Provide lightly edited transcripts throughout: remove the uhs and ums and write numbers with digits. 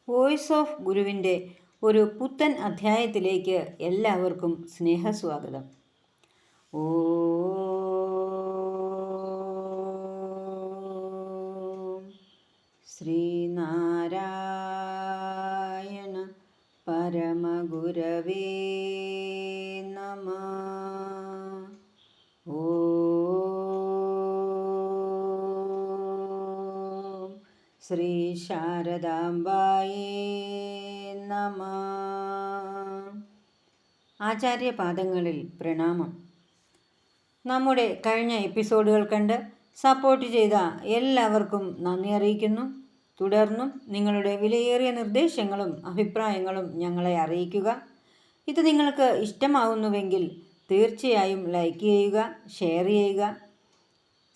Voice of ഗുരുവിൻ്റെ ഒരു പുത്തൻ അധ്യായത്തിലേക്ക് എല്ലാവർക്കും സ്നേഹസ്വാഗതം. ഓം ശ്രീനാരായണ പരമഗുരവേ നമഃ. ഓം ശ്രീ ശാരദാംബായേ നമഃ. ആചാര്യപാദങ്ങളിൽ പ്രണാമം. നമ്മുടെ കഴിഞ്ഞ എപ്പിസോഡുകൾ കണ്ട് സപ്പോർട്ട് ചെയ്ത എല്ലാവർക്കും നന്ദി അറിയിക്കുന്നു. തുടർന്നും നിങ്ങളുടെ വിലയേറിയ നിർദ്ദേശങ്ങളും അഭിപ്രായങ്ങളും ഞങ്ങളെ അറിയിക്കുക. ഇത് നിങ്ങൾക്ക് ഇഷ്ടമാവുന്നുവെങ്കിൽ തീർച്ചയായും ലൈക്ക് ചെയ്യുക, ഷെയർ ചെയ്യുക.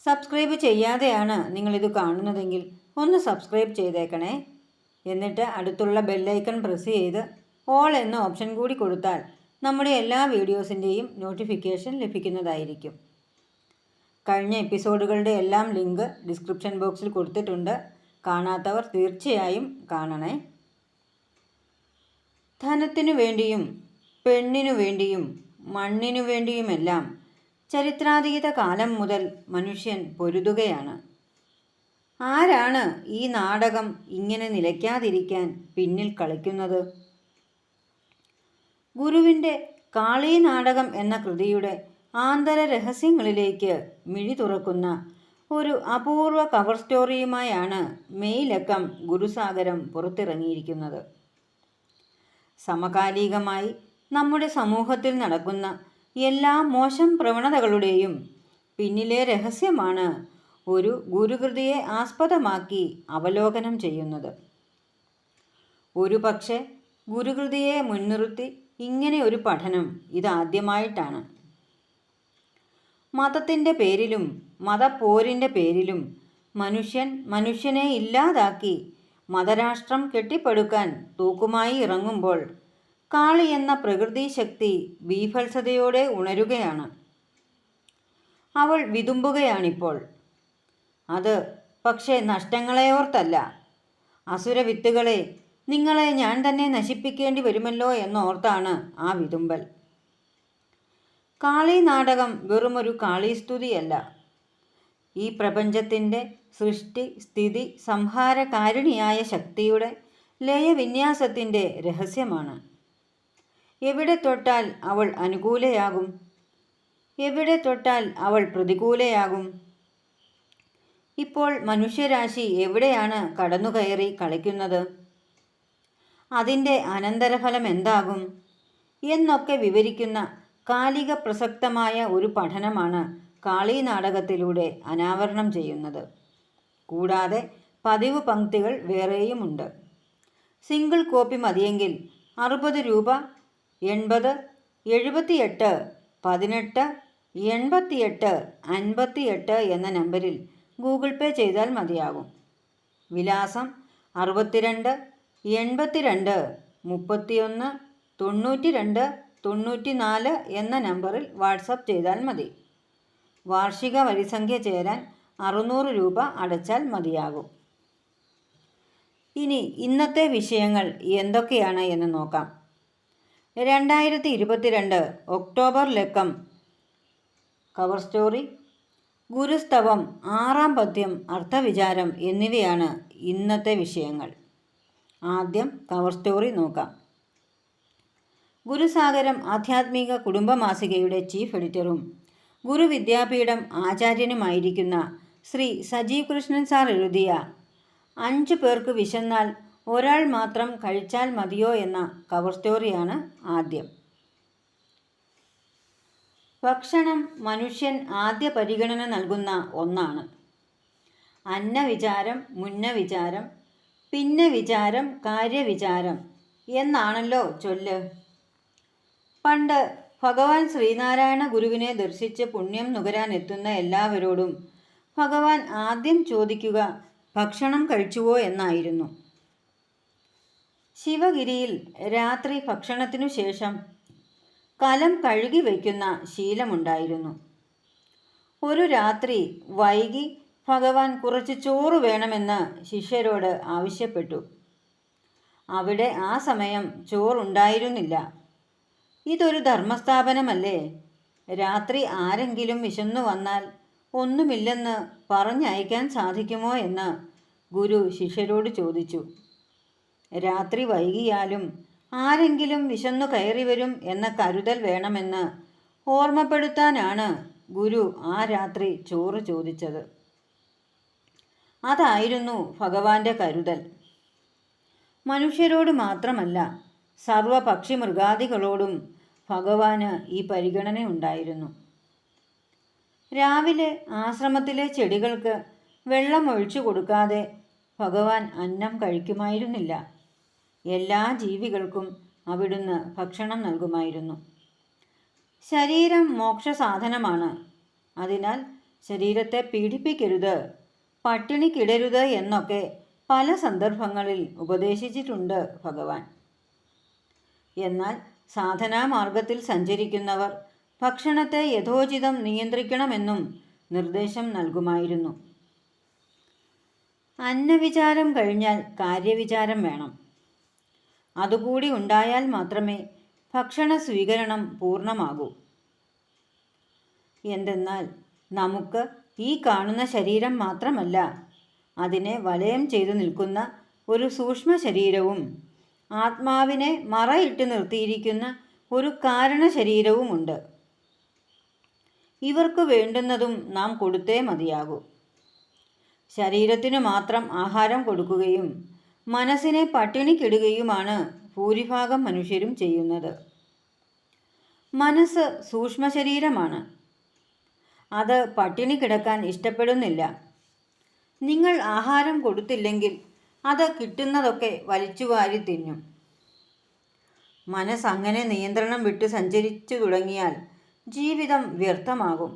സബ്സ്ക്രൈബ് ചെയ്യാതെയാണ് നിങ്ങളിത് കാണുന്നതെങ്കിൽ ഒന്ന് സബ്സ്ക്രൈബ് ചെയ്തേക്കണേ. എന്നിട്ട് അടുത്തുള്ള ബെല്ലൈക്കൺ പ്രസ് ചെയ്ത് ഓൾ എന്ന ഓപ്ഷൻ കൂടി കൊടുത്താൽ നമ്മുടെ എല്ലാ വീഡിയോസിൻ്റെയും നോട്ടിഫിക്കേഷൻ ലഭിക്കുന്നതായിരിക്കും. കഴിഞ്ഞ എപ്പിസോഡുകളുടെ എല്ലാം ലിങ്ക് ഡിസ്ക്രിപ്ഷൻ ബോക്സിൽ കൊടുത്തിട്ടുണ്ട്. കാണാത്തവർ തീർച്ചയായും കാണണേ. ധനത്തിനു വേണ്ടിയും പെണ്ണിനു വേണ്ടിയും മണ്ണിനു വേണ്ടിയുമെല്ലാം ചരിത്രാതീത കാലം മുതൽ മനുഷ്യൻ പൊരുതുകയാണ്. ആരാണ് ഈ നാടകം ഇങ്ങനെ നിലയ്ക്കാതിരിക്കാൻ പിന്നിൽ കളിക്കുന്നത്? ഗുരുവിൻ്റെ കാളി നാടകം എന്ന കൃതിയുടെ ആന്തര രഹസ്യങ്ങളിലേക്ക് മിഴി തുറക്കുന്ന ഒരു അപൂർവ കവർ സ്റ്റോറിയുമായാണ് മെയ് ലക്കം ഗുരുസാഗരം പുറത്തിറങ്ങിയിരിക്കുന്നത്. സമകാലികമായി നമ്മുടെ സമൂഹത്തിൽ നടക്കുന്ന എല്ലാ മോശം പ്രവണതകളുടെയും പിന്നിലെ രഹസ്യമാണ് ഒരു ഗുരുകൃതിയെ ആസ്പദമാക്കി അവലോകനം ചെയ്യുന്നത്. ഒരു പക്ഷേ ഗുരുകൃതിയെ മുൻനിർത്തി ഇങ്ങനെ ഒരു പഠനം ഇതാദ്യമായിട്ടാണ്. മതത്തിൻ്റെ പേരിലും മതപ്പോരിൻ്റെ പേരിലും മനുഷ്യനെ ഇല്ലാതാക്കി മതരാഷ്ട്രം കെട്ടിപ്പടുക്കാൻ തൂക്കുമായി ഇറങ്ങുമ്പോൾ കാളി എന്ന പ്രകൃതി ശക്തി ബീഭത്സതയോടെ ഉണരുകയാണ്. അവൾ വിതുമ്പുകയാണിപ്പോൾ. അത് പക്ഷേ നഷ്ടങ്ങളെ ഓർത്തല്ല. അസുരവിത്തുകളെ, നിങ്ങളെ ഞാൻ തന്നെ നശിപ്പിക്കേണ്ടി വരുമല്ലോ എന്നോർത്താണ് ആ വിതുമ്പൽ. കാളി നാടകം വെറുമൊരു കാളീസ്തുതിയല്ല. ഈ പ്രപഞ്ചത്തിൻ്റെ സൃഷ്ടി സ്ഥിതി സംഹാരകാരിണിയായ ശക്തിയുടെ ലയവിന്യാസത്തിൻ്റെ രഹസ്യമാണ്. എവിടെ തൊട്ടാൽ അവൾ അനുകൂലയാകും, എവിടെ തൊട്ടാൽ അവൾ പ്രതികൂലയാകും. ഇപ്പോൾ മനുഷ്യരാശി എവിടെയാണ് കടന്നുകയറി കളിക്കുന്നത്? അതിൻ്റെ അനന്തരഫലം എന്താകും എന്നൊക്കെ വിവരിക്കുന്ന കാലിക പ്രസക്തമായ ഒരു പഠനമാണ് കാളി നാടകത്തിലൂടെ അനാവരണം ചെയ്യുന്നത്. കൂടാതെ പതിവ് പംക്തികൾ വേറെയുമുണ്ട്. സിംഗിൾ കോപ്പി മതിയെങ്കിൽ 60 രൂപ 80 78 18 88 58 എന്ന നമ്പറിൽ ഗൂഗിൾ പേ ചെയ്താൽ മതിയാകും. വിലാസം 62 82 31 92 94 എന്ന നമ്പറിൽ വാട്സപ്പ് ചെയ്താൽ മതി. വാർഷിക വരിസംഖ്യ ചേരാൻ 600 രൂപ അടച്ചാൽ മതിയാകും. ഇനി ഇന്നത്തെ വിഷയങ്ങൾ എന്തൊക്കെയാണ് എന്ന് നോക്കാം. 2022 ഒക്ടോബർ ലക്കം കവർ സ്റ്റോറി, ഗുരുസ്തവം, 6-ാം പദ്യം, അർത്ഥവിചാരം എന്നിവയാണ് ഇന്നത്തെ വിഷയങ്ങൾ. ആദ്യം കവർ സ്റ്റോറി നോക്കാം. ഗുരുസാഗരം ആധ്യാത്മിക കുടുംബമാസികയുടെ ചീഫ് എഡിറ്ററും ഗുരുവിദ്യാപീഠം ആചാര്യനുമായിരിക്കുന്ന ശ്രീ സജീവ് കൃഷ്ണൻ സാർ എഴുതിയ 5 പേർക്ക് വിശന്നാൽ ഒരാൾ മാത്രം കഴിച്ചാൽ മതിയോ എന്ന കവർ സ്റ്റോറിയാണ് ആദ്യം. ഭക്ഷണം മനുഷ്യൻ ആദ്യ പരിഗണന നൽകുന്ന ഒന്നാണ്. അന്നവിചാരം മുന്നവിചാരം, പിന്നെ വിചാരം കാര്യവിചാരം എന്നാണല്ലോ ചൊല്ല്. പണ്ട് ഭഗവാൻ ശ്രീനാരായണ ഗുരുവിനെ ദർശിച്ച് പുണ്യം നുകരാനെത്തുന്ന എല്ലാവരോടും ഭഗവാൻ ആദ്യം ചോദിക്കുക ഭക്ഷണം കഴിച്ചുവോ എന്നായിരുന്നു. ശിവഗിരിയിൽ രാത്രി ഭക്ഷണത്തിനു ശേഷം കലം കഴുകി വയ്ക്കുന്ന ശീലമുണ്ടായിരുന്നു. ഒരു രാത്രി വൈകി ഭഗവാൻ കുറച്ച് ചോറ് വേണമെന്ന് ശിഷ്യരോട് ആവശ്യപ്പെട്ടു. അവിടെ ആ സമയം ചോറുണ്ടായിരുന്നില്ല. ഇതൊരു ധർമ്മസ്ഥാപനമല്ലേ? രാത്രി ആരെങ്കിലും വിശന്നു വന്നാൽ ഒന്നുമില്ലെന്ന് പറഞ്ഞയക്കാൻ സാധിക്കുമോ എന്ന് ഗുരു ശിഷ്യരോട് ചോദിച്ചു. രാത്രി വൈകിയാലും ആരെങ്കിലും വിശന്നു കയറി വരും എന്ന കരുതൽ വേണമെന്ന് ഓർമ്മപ്പെടുത്താനാണ് ഗുരു ആ രാത്രി ചോറ് ചോദിച്ചത്. അതായിരുന്നു ഭഗവാന്റെ കരുതൽ. മനുഷ്യരോട് മാത്രമല്ല, സർവ പക്ഷി മൃഗാദികളോടും ഭഗവാന് ഈ പരിഗണന ഉണ്ടായിരുന്നു. രാവിലെ ആശ്രമത്തിലെ ചെടികൾക്ക് വെള്ളം ഒഴിച്ചു കൊടുക്കാതെ ഭഗവാൻ അന്നം കഴിക്കുമായിരുന്നില്ല. എല്ലാ ജീവികൾക്കും അവിടുന്ന് ഭക്ഷണം നൽകുമായിരുന്നു. ശരീരം മോക്ഷസാധനമാണ്. അതിനാൽ ശരീരത്തെ പീഡിപ്പിക്കരുത്, പട്ടിണിക്കിടരുത് എന്നൊക്കെ പല സന്ദർഭങ്ങളിൽ ഉപദേശിച്ചിട്ടുണ്ട് ഭഗവാൻ. എന്നാൽ സാധനാമാർഗത്തിൽ സഞ്ചരിക്കുന്നവർ ഭക്ഷണത്തെ യഥോചിതം നിയന്ത്രിക്കണമെന്നും നിർദ്ദേശം നൽകുമായിരുന്നു. അന്നവിചാരം കഴിഞ്ഞാൽ കാര്യവിചാരം വേണം. അതുകൂടി ഉണ്ടായാൽ മാത്രമേ ഭക്ഷണ സ്വീകരണം പൂർണ്ണമാകൂ. എന്തെന്നാൽ നമുക്ക് ഈ കാണുന്ന ശരീരം മാത്രമല്ല, അതിനെ വലയം ചെയ്തു നിൽക്കുന്ന ഒരു സൂക്ഷ്മ ശരീരവും ആത്മാവിനെ മറയിട്ട് നിർത്തിയിരിക്കുന്ന ഒരു കാരണ ശരീരവുമുണ്ട്. ഇവർക്ക് വേണ്ടുന്നതും നാം കൊടുത്തേ മതിയാകൂ. ശരീരത്തിനു മാത്രം ആഹാരം കൊടുക്കുകയും മനസ്സിനെ പട്ടിണിക്കിടുകയുമാണ് ഭൂരിഭാഗം മനുഷ്യരും ചെയ്യുന്നത്. മനസ്സ് സൂക്ഷ്മ ശരീരമാണ്. അത് പട്ടിണി കിടക്കാൻ ഇഷ്ടപ്പെടുന്നില്ല. നിങ്ങൾ ആഹാരം കൊടുത്തില്ലെങ്കിൽ അത് കിട്ടുന്നതൊക്കെ വലിച്ചുവാരി തിന്നും. മനസ്സങ്ങനെ നിയന്ത്രണം വിട്ട് സഞ്ചരിച്ചു തുടങ്ങിയാൽ ജീവിതം വ്യർത്ഥമാകും.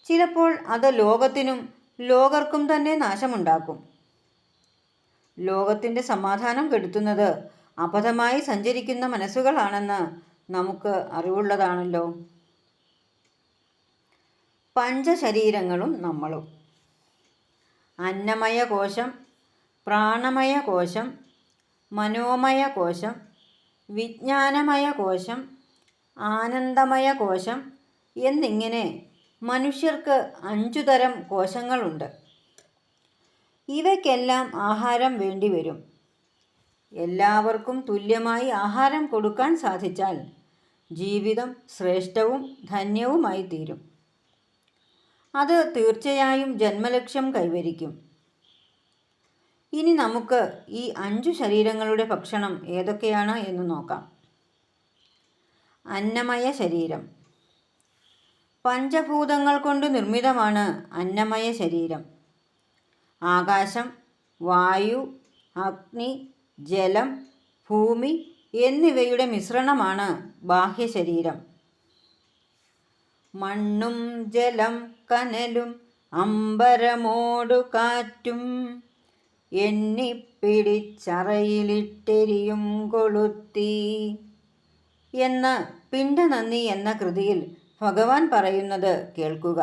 ചിലപ്പോൾ അത് ലോകത്തിനും ലോകർക്കും തന്നെ നാശമുണ്ടാക്കും. ലോകത്തിൻ്റെ സമാധാനം കെടുത്തുന്നത് അബദ്ധമായി സഞ്ചരിക്കുന്ന മനസ്സുകളാണെന്ന് നമുക്ക് അറിവുള്ളതാണല്ലോ. പഞ്ചശരീരങ്ങളും നമ്മളും. അന്നമയ കോശം, പ്രാണമയ കോശം, മനോമയ കോശം, വിജ്ഞാനമയ കോശം, ആനന്ദമയ കോശം എന്നിങ്ങനെ മനുഷ്യർക്ക് 5 തരം കോശങ്ങളുണ്ട്. ഇവയ്ക്കെല്ലാം ആഹാരം വേണ്ടിവരും. എല്ലാവർക്കും തുല്യമായി ആഹാരം കൊടുക്കാൻ സാധിച്ചാൽ ജീവിതം ശ്രേഷ്ഠവും ധന്യവുമായി തീരും. അത് തീർച്ചയായും ജന്മലക്ഷ്യം കൈവരിക്കും. ഇനി നമുക്ക് ഈ 5 ശരീരങ്ങളുടെ ഭക്ഷണം ഏതൊക്കെയാണ് എന്ന് നോക്കാം. അന്നമയ ശരീരം. പഞ്ചഭൂതങ്ങൾ കൊണ്ട് നിർമ്മിതമാണ് അന്നമയ ശരീരം. ആകാശം, വായു, അഗ്നി, ജലം, ഭൂമി എന്നിവയുടെ മിശ്രണമാണ് ബാഹ്യശരീരം. മണ്ണും ജലം കനലും അമ്പരമോടു കാറ്റും എണ്ണിപ്പിടിച്ചറയിലിട്ടെരിയും കൊളുത്തി എന്ന് പിണ്ടനന്ദി എന്ന കൃതിയിൽ ഭഗവാൻ പറയുന്നത് കേൾക്കുക.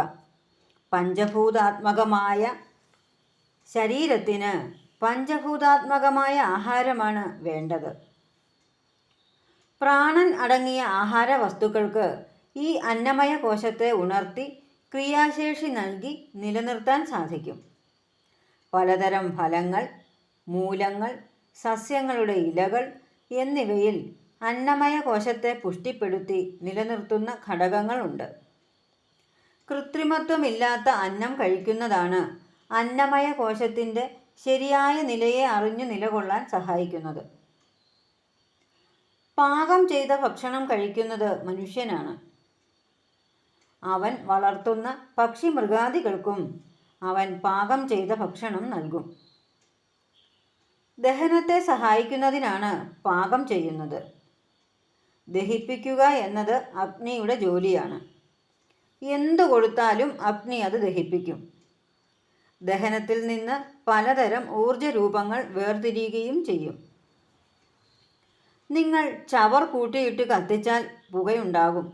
പഞ്ചഭൂതാത്മകമായ ശരീരത്തിന് പഞ്ചഭൂതാത്മകമായ ആഹാരമാണ് വേണ്ടത്. പ്രാണൻ അടങ്ങിയ ആഹാര വസ്തുക്കൾക്ക് ഈ അന്നമയ കോശത്തെ ഉണർത്തി ക്രിയാശേഷി നൽകി നിലനിർത്താൻ സാധിക്കും. പലതരം ഫലങ്ങൾ, മൂലങ്ങൾ, സസ്യങ്ങളുടെ ഇലകൾ എന്നിവയിൽ അന്നമയ കോശത്തെ പുഷ്ടിപ്പെടുത്തി നിലനിർത്തുന്ന ഘടകങ്ങളുണ്ട്. കൃത്രിമത്വമില്ലാത്ത അന്നം കഴിക്കുന്നതാണ് അന്നമയ കോശത്തിൻ്റെ ശരിയായ നിലയെ അറിഞ്ഞു നിലകൊള്ളാൻ സഹായിക്കുന്നത്. പാകം ചെയ്ത ഭക്ഷണം കഴിക്കുന്നത് മനുഷ്യനാണ്. അവൻ വളർത്തുന്ന പക്ഷി മൃഗാദികൾക്കും അവൻ പാകം ചെയ്ത ഭക്ഷണം നൽകും. ദഹനത്തെ സഹായിക്കുന്നതിനാണ് പാകം ചെയ്യുന്നത്. ദഹിപ്പിക്കുക എന്നത് അഗ്നിയുടെ ജോലിയാണ്. എന്തു കൊടുത്താലും അഗ്നി അത് ദഹിപ്പിക്കും. ദഹനത്തിൽ നിന്ന് പലതരം ഊർജരൂപങ്ങൾ വേർതിരിയുകയും ചെയ്യും. നിങ്ങൾ ചവർ കൂട്ടിയിട്ട് കത്തിച്ചാൽ പുകയുണ്ടാകും,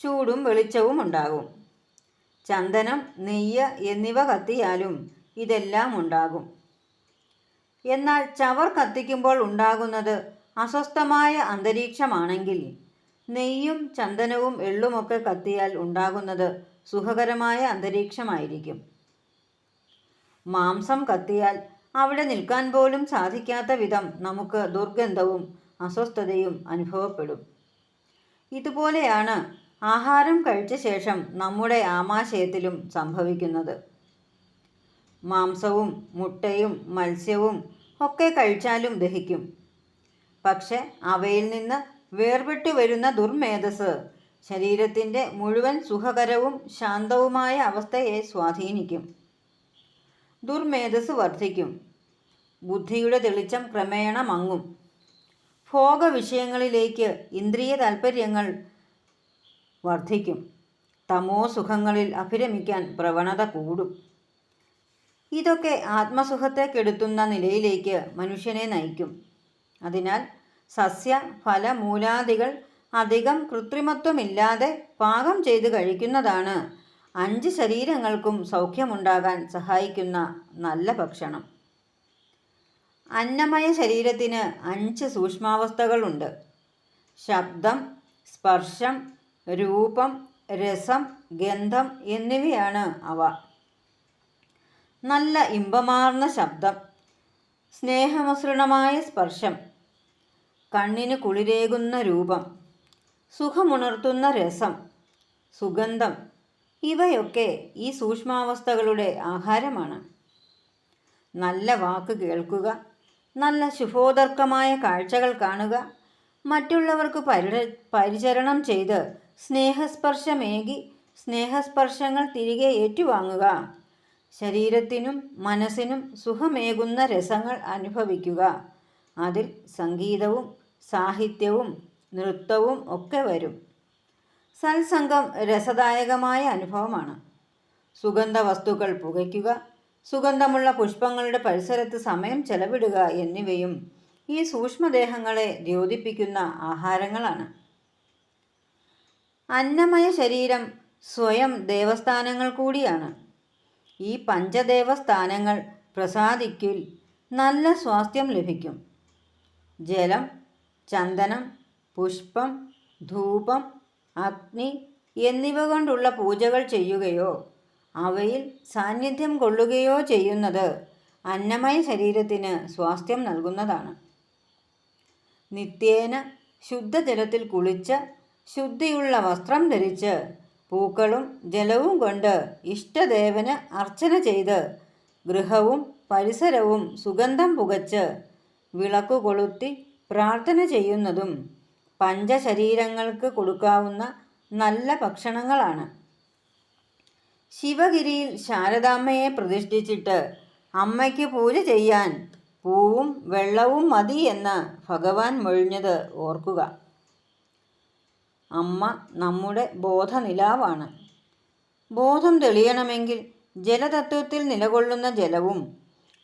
ചൂടും വെളിച്ചവും ഉണ്ടാകും. ചന്ദനം, നെയ്യ് എന്നിവ കത്തിയാലും ഇതെല്ലാം ഉണ്ടാകും. എന്നാൽ ചവർ കത്തിക്കുമ്പോൾ ഉണ്ടാകുന്നത് അസ്വസ്ഥമായ അന്തരീക്ഷമാണെങ്കിൽ നെയ്യും ചന്ദനവും എള്ളുമൊക്കെ കത്തിയാൽ ഉണ്ടാകുന്നത് സുഖകരമായ അന്തരീക്ഷമായിരിക്കും. മാംസം കത്തിയാൽ അവിടെ നിൽക്കാൻ പോലും സാധിക്കാത്ത വിധം നമുക്ക് ദുർഗന്ധവും അസ്വസ്ഥതയും അനുഭവപ്പെടും. ഇതുപോലെയാണ് ആഹാരം കഴിച്ച ശേഷം നമ്മുടെ ആമാശയത്തിലും സംഭവിക്കുന്നത്. മാംസവും മുട്ടയും മത്സ്യവും ഒക്കെ കഴിച്ചാലും ദഹിക്കും. പക്ഷെ അവയിൽ നിന്ന് വേർപെട്ടു വരുന്ന ദുർമേധസ് ശരീരത്തിൻ്റെ മുഴുവൻ സുഖകരവും ശാന്തവുമായ അവസ്ഥയെ സ്വാധീനിക്കും. ദുർമേധസ് വർദ്ധിക്കും. ബുദ്ധിയുടെ തെളിച്ചം ക്രമേണ മങ്ങും. ഭോഗവിഷയങ്ങളിലേക്ക് ഇന്ദ്രിയ താൽപ്പര്യങ്ങൾ വർദ്ധിക്കും. തമോ സുഖങ്ങളിൽ അഭിരമിക്കാൻ പ്രവണത കൂടും. ഇതൊക്കെ ആത്മസുഖത്തെ കെടുത്തുന്ന നിലയിലേക്ക് മനുഷ്യനെ നയിക്കും. അതിനാൽ സസ്യ ഫല മൂലാദികൾ അധികം കൃത്രിമത്വമില്ലാതെ പാകം ചെയ്ത് കഴിക്കുന്നതാണ് 5 ശരീരങ്ങൾക്കും സൗഖ്യമുണ്ടാകാൻ സഹായിക്കുന്ന നല്ല ഭക്ഷണം. അന്നമയ ശരീരത്തിന് 5 സൂക്ഷ്മാവസ്ഥകളുണ്ട്. ശബ്ദം, സ്പർശം, രൂപം, രസം, ഗന്ധം എന്നിവയാണ് അവ. നല്ല ഇമ്പമാർന്ന ശബ്ദം, സ്നേഹമസൃണമായ സ്പർശം, കണ്ണിന് കുളിരേകുന്ന രൂപം, സുഖമുണർത്തുന്ന രസം, സുഗന്ധം ഇവയൊക്കെ ഈ സൂക്ഷ്മാവസ്ഥകളുടെ ആഹാരമാണ്. നല്ല വാക്ക് കേൾക്കുക, നല്ല ശുഭോദർക്കമായ കാഴ്ചകൾ കാണുക, മറ്റുള്ളവർക്ക് പരിചരണം ചെയ്ത് സ്നേഹസ്പർശമേകി സ്നേഹസ്പർശങ്ങൾ തിരികെ ഏറ്റുവാങ്ങുക, ശരീരത്തിനും മനസ്സിനും സുഖമേകുന്ന രസങ്ങൾ അനുഭവിക്കുക. അതിൽ സംഗീതവും സാഹിത്യവും നൃത്തവും ഒക്കെ വരും. സത്സംഗം രസദായകമായ അനുഭവമാണ്. സുഗന്ധ വസ്തുക്കൾ പുകയ്ക്കുക, സുഗന്ധമുള്ള പുഷ്പങ്ങളുടെ പരിസരത്ത് സമയം ചെലവിടുക എന്നിവയും ഈ സൂക്ഷ്മദേഹങ്ങളെ ദ്യോതിപ്പിക്കുന്ന ആഹാരങ്ങളാണ്. അന്നമയ ശരീരം സ്വയം ദേവസ്ഥാനങ്ങൾ കൂടിയാണ്. ഈ പഞ്ചദേവസ്ഥാനങ്ങൾ പ്രസാദിക്കിൽ നല്ല സ്വാസ്ഥ്യം ലഭിക്കും. ജലം, ചന്ദനം, പുഷ്പം, ധൂപം, അഗ്നി എന്നിവ കൊണ്ടുള്ള പൂജകൾ ചെയ്യുകയോ അവയിൽ സാന്നിധ്യം കൊള്ളുകയോ ചെയ്യുന്നത് അന്നമയ ശരീരത്തിന് സ്വാസ്ഥ്യം നൽകുന്നതാണ്. നിത്യേന ശുദ്ധജലത്തിൽ കുളിച്ച് ശുദ്ധിയുള്ള വസ്ത്രം ധരിച്ച് പൂക്കളും ജലവും കൊണ്ട് ഇഷ്ടദേവന് അർച്ചന ചെയ്ത് ഗൃഹവും പരിസരവും സുഗന്ധം പുകച്ച് വിളക്കു കൊളുത്തി പ്രാർത്ഥന ചെയ്യുന്നതും പഞ്ചശരീരങ്ങൾക്ക് കൊടുക്കാവുന്ന നല്ല ഭക്ഷണങ്ങളാണ്. ശിവഗിരിയിൽ ശാരദാമ്മയെ പ്രതിഷ്ഠിച്ചിട്ട് അമ്മയ്ക്ക് പൂജ ചെയ്യാൻ പൂവും വെള്ളവും മതി എന്ന് ഭഗവാൻ മൊഴിഞ്ഞത് ഓർക്കുക. അമ്മ നമ്മുടെ ബോധനിലാവാണ്. ബോധം തെളിയണമെങ്കിൽ ജലതത്വത്തിൽ നിലകൊള്ളുന്ന ജലവും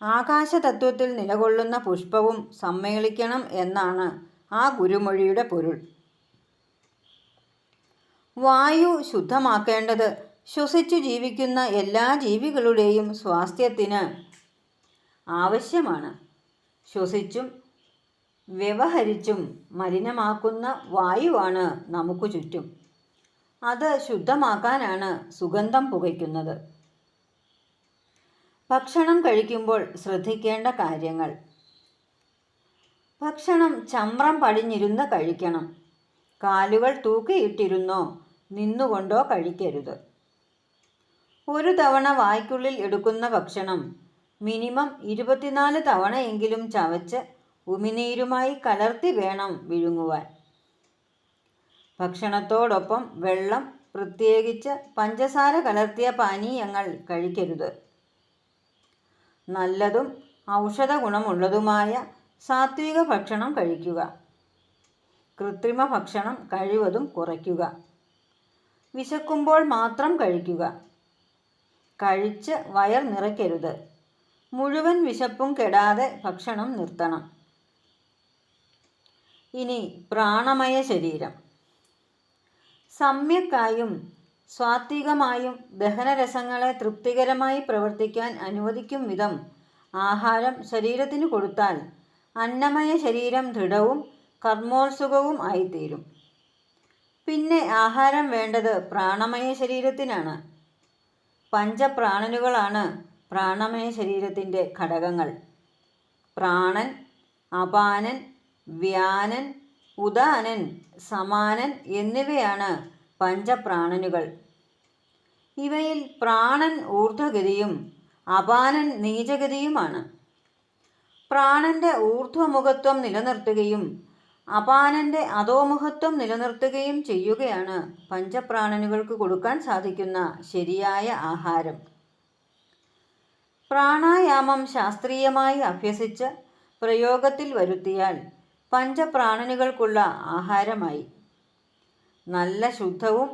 ആകാശതത്വത്തിൽ നിലകൊള്ളുന്ന പുഷ്പവും സമ്മേളിക്കണം എന്നാണ് ആ ഗുരുമൊഴിയുടെ പൊരുൾ. വായു ശുദ്ധമാക്കേണ്ടത് ശ്വസിച്ചു ജീവിക്കുന്ന എല്ലാ ജീവികളുടെയും സ്വാസ്ഥ്യത്തിന് ആവശ്യമാണ്. ശ്വസിച്ചും വ്യവഹരിച്ചും മലിനമാക്കുന്ന വായുവാണ് നമുക്ക് ചുറ്റും. അത് ശുദ്ധമാക്കാനാണ് സുഗന്ധം പുകയ്ക്കുന്നത്. ഭക്ഷണം കഴിക്കുമ്പോൾ ശ്രദ്ധിക്കേണ്ട കാര്യങ്ങൾ. ഭക്ഷണം ചമ്രം പടിഞ്ഞിരുന്ന് കഴിക്കണം. കാലുകൾ തൂക്കിയിട്ടിരുന്നോ നിന്നുകൊണ്ടോ കഴിക്കരുത്. ഒരു തവണ വായ്ക്കുള്ളിൽ എടുക്കുന്ന ഭക്ഷണം മിനിമം 24 തവണയെങ്കിലും ചവച്ച് ഉമിനീരുമായി കലർത്തി വേണം വിഴുങ്ങുവാൻ. ഭക്ഷണത്തോടൊപ്പം വെള്ളം, പ്രത്യേകിച്ച് പഞ്ചസാര കലർത്തിയ പാനീയങ്ങൾ കഴിക്കരുത്. നല്ലതും ഔഷധ ഗുണമുള്ളതുമായ സാത്വിക ഭക്ഷണം കഴിക്കുക. കൃത്രിമ ഭക്ഷണം കഴിവതും കുറയ്ക്കുക. വിശക്കുമ്പോൾ മാത്രം കഴിക്കുക. കഴിച്ച് വയർ നിറയ്ക്കരുത്. മുഴുവൻ വിശപ്പും കെടാതെ ഭക്ഷണം നിർത്തണം. ഇനി പ്രാണമയ ശരീരം. സമ്യക്കായും സാത്വികമായും ദഹനരസങ്ങളെ തൃപ്തികരമായി പ്രവർത്തിക്കാൻ അനുവദിക്കും വിധം ആഹാരം ശരീരത്തിന് കൊടുത്താൽ അന്നമയ ശരീരം ദൃഢവും കർമ്മോത്സുകവും ആയിത്തീരും. പിന്നെ ആഹാരം വേണ്ടത് പ്രാണമയ ശരീരത്തിനാണ്. പഞ്ചപ്രാണനുകളാണ് പ്രാണമയ ശരീരത്തിൻ്റെ ഘടകങ്ങൾ. പ്രാണൻ, അപാനൻ, വ്യാനൻ, ഉദാനൻ, സമാനൻ എന്നിവയാണ് പഞ്ചപ്രാണനുകൾ. ഇവയിൽ പ്രാണൻ ഊർധ്വഗതിയും അപാനൻ നീചഗതിയുമാണ്. പ്രാണന്റെ ഊർധ്വമുഖത്വം നിലനിർത്തുകയും അപാനന്റെ അധോമുഖത്വം നിലനിർത്തുകയും ചെയ്യുകയാണ് പഞ്ചപ്രാണനുകൾക്ക് കൊടുക്കാൻ സാധിക്കുന്ന ശരിയായ ആഹാരം. പ്രാണായാമം ശാസ്ത്രീയമായി അഭ്യസിച്ച് പ്രയോഗത്തിൽ വരുത്തിയാൽ പഞ്ചപ്രാണനുകൾക്കുള്ള ആഹാരമായി. നല്ല ശുദ്ധവും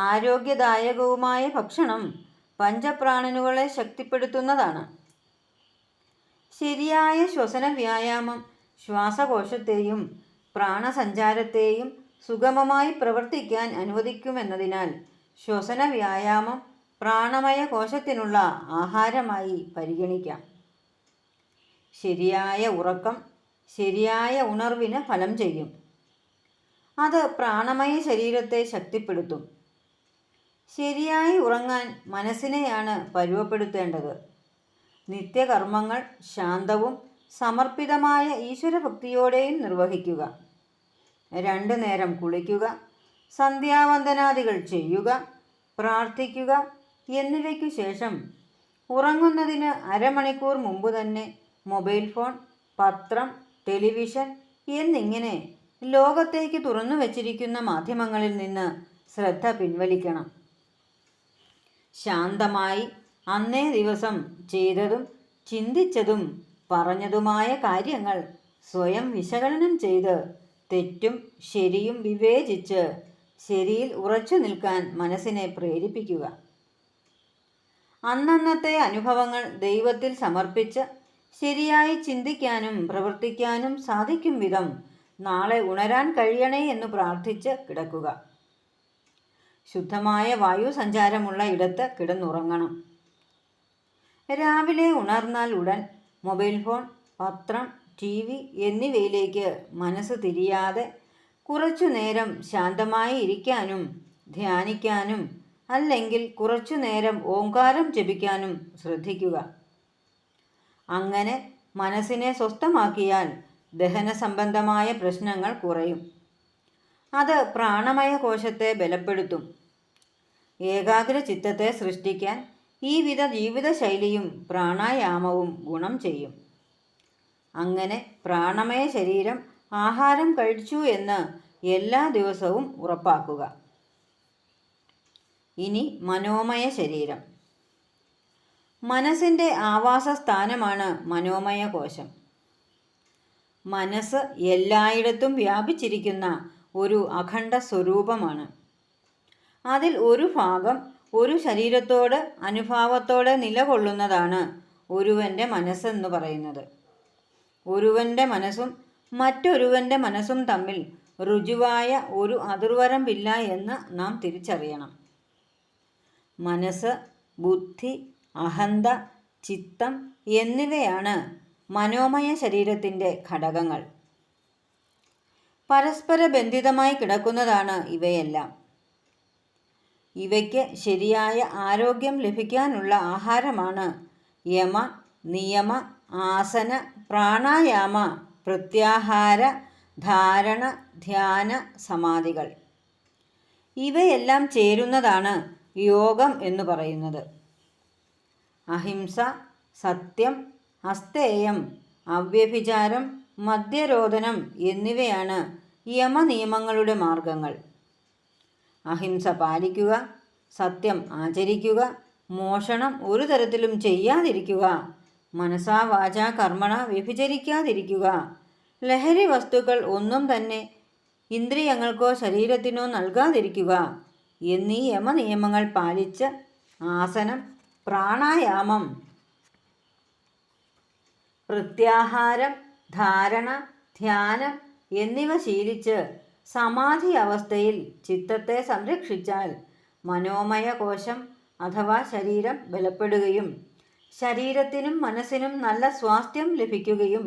ആരോഗ്യദായകവുമായ ഭക്ഷണം പഞ്ചപ്രാണനുകളെ ശക്തിപ്പെടുത്തുന്നതാണ്. ശരിയായ ശ്വസന വ്യായാമം ശ്വാസകോശത്തെയും പ്രാണസഞ്ചാരത്തെയും സുഗമമായി പ്രവർത്തിക്കാൻ അനുവദിക്കുമെന്നതിനാൽ ശ്വസന വ്യായാമം പ്രാണമയ കോശത്തിനുള്ള ആഹാരമായി പരിഗണിക്കാം. ശരിയായ ഉറക്കം ശരിയായ ഉണർവിന് ഫലം ചെയ്യും. അത് പ്രാണമയ ശരീരത്തെ ശക്തിപ്പെടുത്തും. ശരിയായി ഉറങ്ങാൻ മനസ്സിനെയാണ് പരുവപ്പെടുത്തേണ്ടത്. നിത്യകർമ്മങ്ങൾ ശാന്തവും സമർപ്പിതമായ ഈശ്വരഭക്തിയോടെയും നിർവഹിക്കുക. 2 നേരം കുളിക്കുക, സന്ധ്യാവന്ദനാദികൾ ചെയ്യുക, പ്രാർത്ഥിക്കുക എന്നിവയ്ക്കു ശേഷം ഉറങ്ങുന്നതിന് അരമണിക്കൂർ മുമ്പ് തന്നെ മൊബൈൽ ഫോൺ, പത്രം, ടെലിവിഷൻ എന്നിങ്ങനെ ലോകത്തേക്ക് തുറന്നു വച്ചിരിക്കുന്ന മാധ്യമങ്ങളിൽ നിന്ന് ശ്രദ്ധ പിൻവലിക്കണം. ശാന്തമായി അന്നേ ദിവസം ചെയ്തതും ചിന്തിച്ചതും പറഞ്ഞതുമായ കാര്യങ്ങൾ സ്വയം വിശകലനം ചെയ്ത് തെറ്റും ശരിയും വിവേചിച്ച് ശരിയിൽ ഉറച്ചു നിൽക്കാൻ മനസ്സിനെ പ്രേരിപ്പിക്കുക. അന്നന്നത്തെ അനുഭവങ്ങൾ ദൈവത്തിൽ സമർപ്പിച്ച് ശരിയായി ചിന്തിക്കാനും പ്രവർത്തിക്കാനും സാധിക്കും വിധം നാളെ ഉണരാൻ കഴിയണേ എന്ന് പ്രാർത്ഥിച്ച് കിടക്കുക. ശുദ്ധമായ വായു സഞ്ചാരമുള്ള ഇടത്ത് കിടന്നുറങ്ങണം. രാവിലെ ഉണർന്നാൽ ഉടൻ മൊബൈൽ ഫോൺ, പത്രം, TV എന്നിവയിലേക്ക് മനസ്സ് തിരിയാതെ കുറച്ചു നേരം ശാന്തമായി ഇരിക്കാനും ധ്യാനിക്കാനും അല്ലെങ്കിൽ കുറച്ചു നേരം ഓംകാരം ജപിക്കാനും ശ്രദ്ധിക്കുക. അങ്ങനെ മനസ്സിനെ സ്വസ്ഥമാക്കിയാൽ ദഹന സംബന്ധമായ പ്രശ്നങ്ങൾ കുറയും. അത് പ്രാണമയ കോശത്തെ ബലപ്പെടുത്തും. ഏകാഗ്ര ചിത്തത്തെ സൃഷ്ടിക്കാൻ ഈ വിധ ജീവിതശൈലിയും പ്രാണായാമവും ഗുണം ചെയ്യും. അങ്ങനെ പ്രാണമയ ശരീരം ആഹാരം കഴിച്ചു എന്ന് എല്ലാ ദിവസവും ഉറപ്പാക്കുക. ഇനി മനോമയ ശരീരം. മനസ്സിൻ്റെ ആവാസസ്ഥാനമാണ് മനോമയ കോശം. മനസ്സ് എല്ലായിടത്തും വ്യാപിച്ചിരിക്കുന്ന ഒരു അഖണ്ഡ സ്വരൂപമാണ്. അതിൽ ഒരു ഭാഗം ഒരു ശരീരത്തോട് അനുഭാവത്തോടെ നിലകൊള്ളുന്നതാണ് ഒരുവൻ്റെ മനസ്സെന്ന് പറയുന്നത്. ഒരുവൻ്റെ മനസ്സും മറ്റൊരുവൻ്റെ മനസ്സും തമ്മിൽ ഋജുവായ ഒരു അതിർവരമ്പില്ല എന്ന് നാം തിരിച്ചറിയണം. മനസ്സ്, ബുദ്ധി, അഹന്ത, ചിത്തം എന്നിവയാണ് മനോമയ ശരീരത്തിൻ്റെ ഘടകങ്ങൾ. പരസ്പര ബന്ധിതമായി കിടക്കുന്നതാണ് ഇവയെല്ലാം. ഇവയ്ക്ക് ശരിയായ ആരോഗ്യം ലഭിക്കാനുള്ള ആഹാരമാണ് യമ, നിയമ, ആസന, പ്രാണായാമ, പ്രത്യാഹാര, ധാരണ, ധ്യാന, സമാധികൾ. ഇവയെല്ലാം ചേരുന്നതാണ് യോഗം എന്ന് പറയുന്നത്. അഹിംസ, സത്യം, അസ്തേയം, അവ്യഭിചാരം, മദ്യരോധനം എന്നിവയാണ് യമനിയമങ്ങളുടെ മാർഗങ്ങൾ. അഹിംസ പാലിക്കുക, സത്യം ആചരിക്കുക, മോഷണം ഒരു തരത്തിലും ചെയ്യാതിരിക്കുക, മനസാ വാചാ കർമ്മണ വ്യഭിചരിക്കാതിരിക്കുക, ലഹരി വസ്തുക്കൾ ഒന്നും തന്നെ ഇന്ദ്രിയങ്ങൾക്കോ ശരീരത്തിനോ നൽകാതിരിക്കുക എന്നീ യമനിയമങ്ങൾ പാലിച്ച് ആസനം, പ്രാണായാമം, പ്രത്യാഹാരം, ധാരണ, ധ്യാനം എന്നിവ ശീലിച്ച് സമാധി അവസ്ഥയിൽ ചിത്തത്തെ സംരക്ഷിച്ചാൽ മനോമയ കോശം അഥവാ ശരീരം ബലപ്പെടുകയും ശരീരത്തിനും മനസ്സിനും നല്ല സ്വാസ്ഥ്യം ലഭിക്കുകയും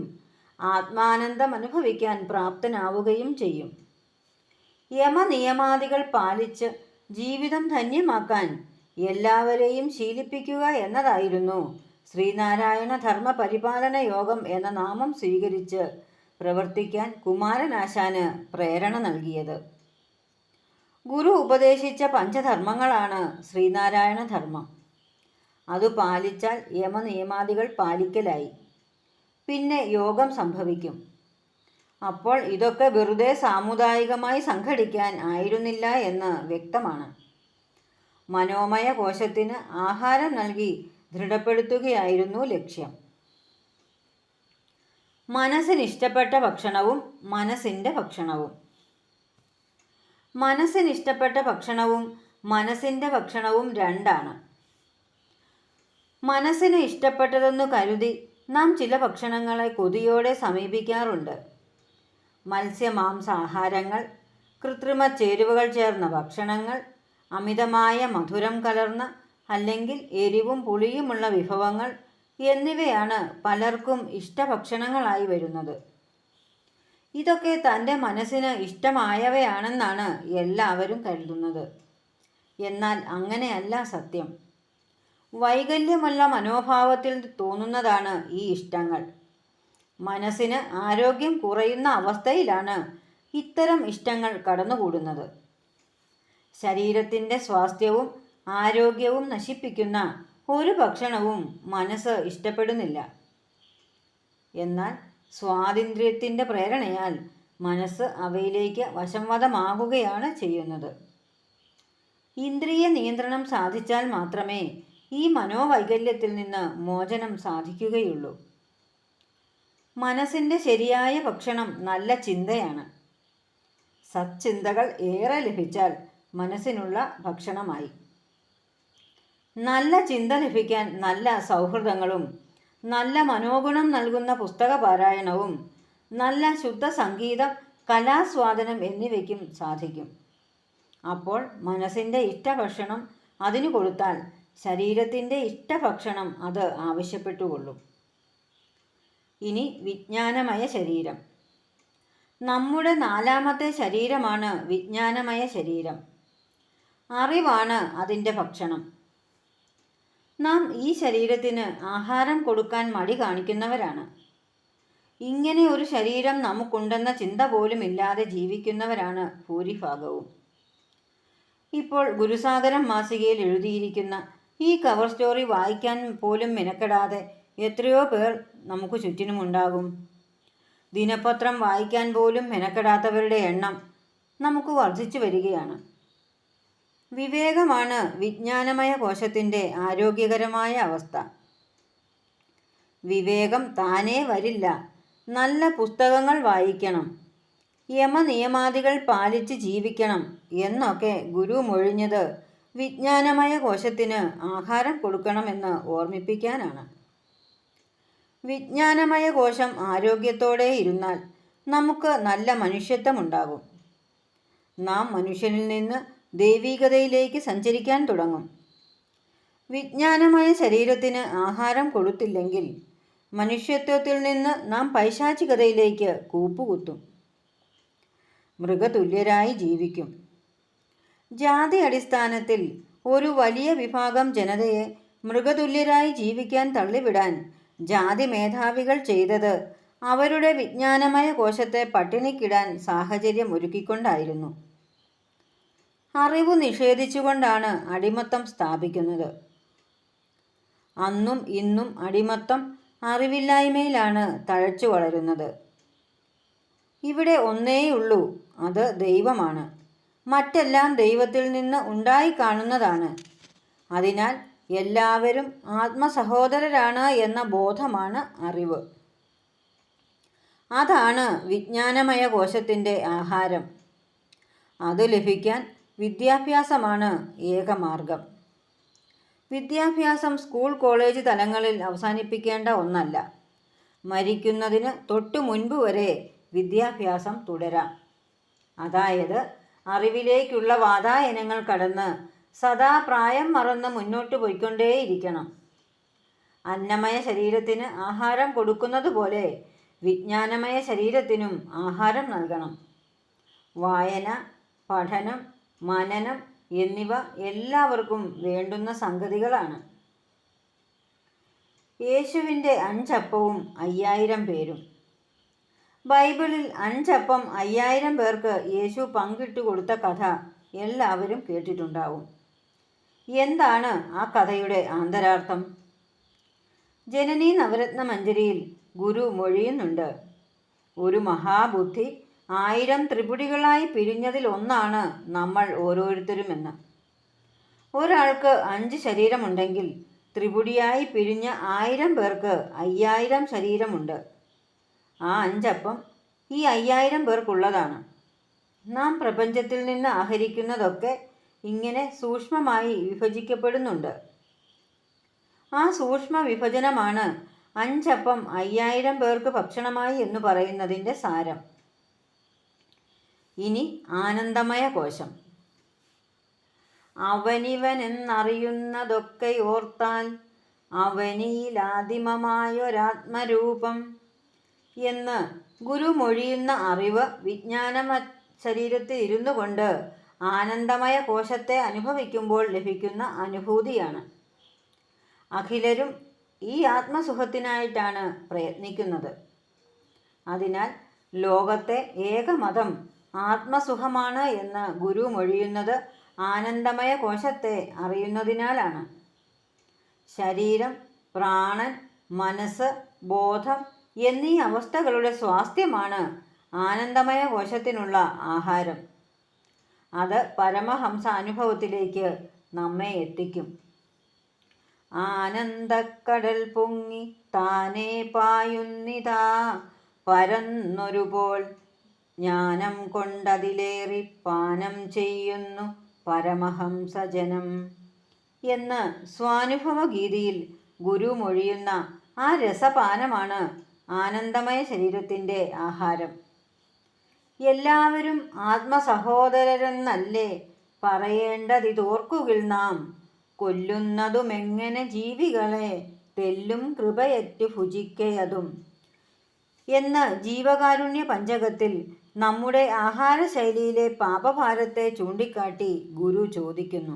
ആത്മാനന്ദം അനുഭവിക്കാൻ പ്രാപ്തനാവുകയും ചെയ്യും. യമനിയമാദികൾ പാലിച്ച് ജീവിതം ധന്യമാക്കാൻ എല്ലാവരെയും ശീലിപ്പിക്കുക എന്നതായിരുന്നു ശ്രീനാരായണ ധർമ്മ പരിപാലന യോഗം എന്ന നാമം സ്വീകരിച്ച് പ്രവർത്തിക്കാൻ കുമാരനാശാന് പ്രേരണ നൽകിയത്. ഗുരു ഉപദേശിച്ച പഞ്ചധർമ്മങ്ങളാണ് ശ്രീനാരായണ ധർമ്മം. അതു പാലിച്ചാൽ യമനിയമാദികൾ പാലിക്കലായി. പിന്നെ യോഗം സംഭവിക്കും. അപ്പോൾ ഇതൊക്കെ വെറുതെ സാമുദായികമായി സംഘടിക്കാൻ ആയിരുന്നില്ല എന്ന് വ്യക്തമാണ്. മനോമയ കോശത്തിന് ആഹാരം നൽകി ദൃഢപ്പെടുത്തുകയായിരുന്നു ലക്ഷ്യം. മനസ്സിനിഷ്ടപ്പെട്ട ഭക്ഷണവും മനസ്സിൻ്റെ ഭക്ഷണവും. മനസ്സിനിഷ്ടപ്പെട്ട ഭക്ഷണവും മനസ്സിൻ്റെ ഭക്ഷണവും രണ്ടാണ്. മനസ്സിന് ഇഷ്ടപ്പെട്ടതെന്നു കരുതി നാം ചില ഭക്ഷണങ്ങളെ കൊതിയോടെ സമീപിക്കാറുണ്ട്. മത്സ്യമാംസാഹാരങ്ങൾ, കൃത്രിമ ചേരുവകൾ ചേർന്ന ഭക്ഷണങ്ങൾ, അമിതമായ മധുരം കലർന്ന അല്ലെങ്കിൽ എരിവും പുളിയുമുള്ള വിഭവങ്ങൾ എന്നിവയാണ് പലർക്കും ഇഷ്ടഭക്ഷണങ്ങളായി വരുന്നത്. ഇതൊക്കെ തൻ്റെ മനസ്സിന് ഇഷ്ടമായവയാണെന്നാണ് എല്ലാവരും കരുതുന്നത്. എന്നാൽ അങ്ങനെയല്ല സത്യം. വൈകല്യമുള്ള മനോഭാവത്തിൽ തോന്നുന്നതാണ് ഈ ഇഷ്ടങ്ങൾ. മനസ്സിന് ആരോഗ്യം കുറയുന്ന അവസ്ഥയിലാണ് ഇത്തരം ഇഷ്ടങ്ങൾ കടന്നുകൂടുന്നത്. ശരീരത്തിൻ്റെ സ്വാസ്ഥ്യവും ആരോഗ്യവും നശിപ്പിക്കുന്ന ഒരു ഭക്ഷണവും മനസ്സ് ഇഷ്ടപ്പെടുന്നില്ല. എന്നാൽ സ്വാതന്ത്ര്യത്തിൻ്റെ പ്രേരണയാൽ മനസ്സ് അവയിലേക്ക് വശംവദമാകുകയാണ് ചെയ്യുന്നത്. ഇന്ദ്രിയ നിയന്ത്രണം സാധിച്ചാൽ മാത്രമേ ഈ മനോവൈകല്യത്തിൽ നിന്ന് മോചനം സാധിക്കുകയുള്ളൂ. മനസ്സിൻ്റെ ശരിയായ ഭക്ഷണം നല്ല ചിന്തയാണ്. സച്ചിന്തകൾ ഏറെ ലഭിച്ചാൽ മനസ്സിനുള്ള ഭക്ഷണമായി. നല്ല ചിന്ത ലഭിക്കാൻ നല്ല സൗഹൃദങ്ങളും നല്ല മനോഗുണം നൽകുന്ന പുസ്തകപാരായണവും നല്ല ശുദ്ധ സംഗീതം, കലാസ്വാദനം എന്നിവയ്ക്കും സാധിക്കും. അപ്പോൾ മനസ്സിൻ്റെ ഇഷ്ടഭക്ഷണം അതിനു കൊടുത്താൽ ശരീരത്തിൻ്റെ ഇഷ്ടഭക്ഷണം അത് ആവശ്യപ്പെട്ടുകൊള്ളും. ഇനി വിജ്ഞാനമയ ശരീരം. നമ്മുടെ നാലാമത്തെ ശരീരമാണ് വിജ്ഞാനമയ ശരീരം. അറിവാണ് അതിൻ്റെ ഭക്ഷണം. നാം ഈ ശരീരത്തിന് ആഹാരം കൊടുക്കാൻ മടി കാണിക്കുന്നവരാണ്. ഇങ്ങനെ ഒരു ശരീരം നമുക്കുണ്ടെന്ന ചിന്ത പോലും ഇല്ലാതെ ജീവിക്കുന്നവരാണ് ഭൂരിഭാഗവും. ഇപ്പോൾ ഗുരുസാഗരം മാസികയിൽ എഴുതിയിരിക്കുന്ന ഈ കവർ സ്റ്റോറി വായിക്കാൻ പോലും മെനക്കെടാതെ എത്രയോ പേർ നമുക്ക് ചുറ്റിനുമുണ്ടാകും. ദിനപത്രം വായിക്കാൻ പോലും മെനക്കെടാത്തവരുടെ എണ്ണം നമുക്ക് വർദ്ധിച്ചു വരികയാണ്. വിവേകമാണ് വിജ്ഞാനമയ കോശത്തിൻ്റെ ആരോഗ്യകരമായ അവസ്ഥ. വിവേകം താനേ വരില്ല. നല്ല പുസ്തകങ്ങൾ വായിക്കണം, യമനിയമാദികൾ പാലിച്ച് ജീവിക്കണം എന്നൊക്കെ ഗുരു മൊഴിഞ്ഞത് വിജ്ഞാനമയ കോശത്തിന് ആഹാരം കൊടുക്കണമെന്ന് ഓർമ്മിപ്പിക്കാനാണ്. വിജ്ഞാനമയ കോശം ആരോഗ്യത്തോടെ ഇരുന്നാൽ നമുക്ക് നല്ല മനുഷ്യത്വമുണ്ടാകും. നാം മനുഷ്യനിൽ നിന്ന് ദൈവികതയിലേക്ക് സഞ്ചരിക്കാൻ തുടങ്ങും. വിജ്ഞാനമയ ശരീരത്തിന് ആഹാരം കൊടുത്തില്ലെങ്കിൽ മനുഷ്യത്വത്തിൽ നിന്ന് നാം പൈശാചികതയിലേക്ക് കൂപ്പുകുത്തും. മൃഗതുല്യരായി ജീവിക്കും. ജാതി അടിസ്ഥാനത്തിൽ ഒരു വലിയ വിഭാഗം ജനതയെ മൃഗതുല്യരായി ജീവിക്കാൻ തള്ളിവിടാൻ ജാതി മേധാവികൾ ചെയ്തത് അവരുടെ വിജ്ഞാനമയ കോശത്തെ പട്ടിണിക്കിടാൻ സാഹചര്യം ഒരുക്കിക്കൊണ്ടായിരുന്നു. അറിവ് നിഷേധിച്ചുകൊണ്ടാണ് അടിമത്തം സ്ഥാപിക്കുന്നത്. അന്നും ഇന്നും അടിമത്തം അറിവില്ലായ്മയിലാണ് തഴച്ചു വളരുന്നത്. ഇവിടെ ഒന്നേയുള്ളൂ, അത് ദൈവമാണ്. മറ്റെല്ലാം ദൈവത്തിൽ നിന്ന് ഉണ്ടായി കാണുന്നതാണ്. അതിനാൽ എല്ലാവരും ആത്മസഹോദരരാണ് എന്ന ബോധമാണ് അറിവ്. അതാണ് വിജ്ഞാനമയ കോശത്തിൻ്റെ ആഹാരം. അത് ലഭിക്കാൻ വിദ്യാഭ്യാസമാണ് ഏകമാർഗം. വിദ്യാഭ്യാസം സ്കൂൾ കോളേജ് തലങ്ങളിൽ അവസാനിപ്പിക്കേണ്ട ഒന്നല്ല. മരിക്കുന്നതിന് തൊട്ടു മുൻപ് വരെ വിദ്യാഭ്യാസം തുടരാം. അതായത് അറിവിലേക്കുള്ള വാതായനങ്ങൾ കടന്ന് സദാ പ്രായം മറന്ന് മുന്നോട്ട് പോയിക്കൊണ്ടേയിരിക്കണം. അന്നമയ ശരീരത്തിന് ആഹാരം കൊടുക്കുന്നത് പോലെ വിജ്ഞാനമയ ശരീരത്തിനും ആഹാരം നൽകണം. വായന, പഠനം, മനനം എന്നിവ എല്ലാവർക്കും വേണ്ടുന്ന സംഗതികളാണ്. യേശുവിൻ്റെ 5 അപ്പവും 5000 പേരും. ബൈബിളിൽ 5 അപ്പം 5000 പേർക്ക് യേശു പങ്കിട്ടു കൊടുത്ത കഥ എല്ലാവരും കേട്ടിട്ടുണ്ടാവും. എന്താണ് ആ കഥയുടെ ആന്തരാർത്ഥം? ജനനി നവരത്ന മഞ്ജരിയിൽ ഗുരു മൊഴിയുന്നുണ്ട്, ഒരു മഹാബുദ്ധി 1000 ത്രിപുടികളായി പിരിഞ്ഞതിലൊന്നാണ് നമ്മൾ ഓരോരുത്തരുമെന്ന്. ഒരാൾക്ക് 5 ശരീരമുണ്ടെങ്കിൽ ത്രിപുടിയായി പിരിഞ്ഞ 1000 പേർക്ക് 5000 ശരീരമുണ്ട്. ആ 5 അപ്പം ഈ 5000 പേർക്കുള്ളതാണ്. നാം പ്രപഞ്ചത്തിൽ നിന്ന് ആഹരിക്കുന്നതൊക്കെ ഇങ്ങനെ സൂക്ഷ്മമായി വിഭജിക്കപ്പെടുന്നുണ്ട്. ആ സൂക്ഷ്മ വിഭജനമാണ് 5 അപ്പം 5000 പേർക്ക് ഭക്ഷണമായി എന്ന് പറയുന്നതിൻ്റെ സാരം. ഇനി ആനന്ദമയ കോശം. അവനിവനെന്നറിയുന്നതൊക്കെ ഓർത്താൽ അവനിയിലാദിമമായൊരാത്മരൂപം എന്ന് ഗുരു മൊഴിയുന്ന അറിവ് വിജ്ഞാന ശരീരത്തിൽ ഇരുന്നു കൊണ്ട് ആനന്ദമയ കോശത്തെ അനുഭവിക്കുമ്പോൾ ലഭിക്കുന്ന അനുഭൂതിയാണ്. അഖിലരും ഈ ആത്മസുഖത്തിനായിട്ടാണ് പ്രയത്നിക്കുന്നത്. അതിനാൽ ലോകത്തെ ഏകമതം ആത്മസുഖമാണ് എന്ന് ഗുരു മൊഴിയുന്നത് ആനന്ദമയ കോശത്തെ അറിയുന്നതിനാലാണ്. ശരീരം, പ്രാണൻ, മനസ്സ്, ബോധം എന്നീ അവസ്ഥകളുടെ സ്വാസ്ഥ്യമാണ് ആനന്ദമയ കോശത്തിനുള്ള ആഹാരം. അത് പരമഹംസ അനുഭവത്തിലേക്ക് നമ്മെ എത്തിക്കും. ആനന്ദക്കടൽ പൊങ്ങി താനേ പായുന്നിതാ പരന്നൊരുപോൽ ജ്ഞാനം കൊണ്ടതിലേറി പാനം ചെയ്യുന്നു പരമഹംസജനം എന്ന് സ്വാനുഭവ ഗീതിയിൽ ഗുരു മൊഴിയുന്ന ആ രസപാനമാണ് ആനന്ദമയ ശരീരത്തിൻ്റെ ആഹാരം. എല്ലാവരും ആത്മസഹോദരരെന്നല്ലേ പറയേണ്ടതിതോർക്കുകിൽ നാം, കൊല്ലുന്നതുമെങ്ങനെ ജീവികളെ തെല്ലും കൃപയറ്റു ഭുജിക്കയതും എന്ന് ജീവകാരുണ്യ പഞ്ചകത്തിൽ നമ്മുടെ ആഹാരശൈലിയിലെ പാപഭാരത്തെ ചൂണ്ടിക്കാട്ടി ഗുരു ചോദിക്കുന്നു.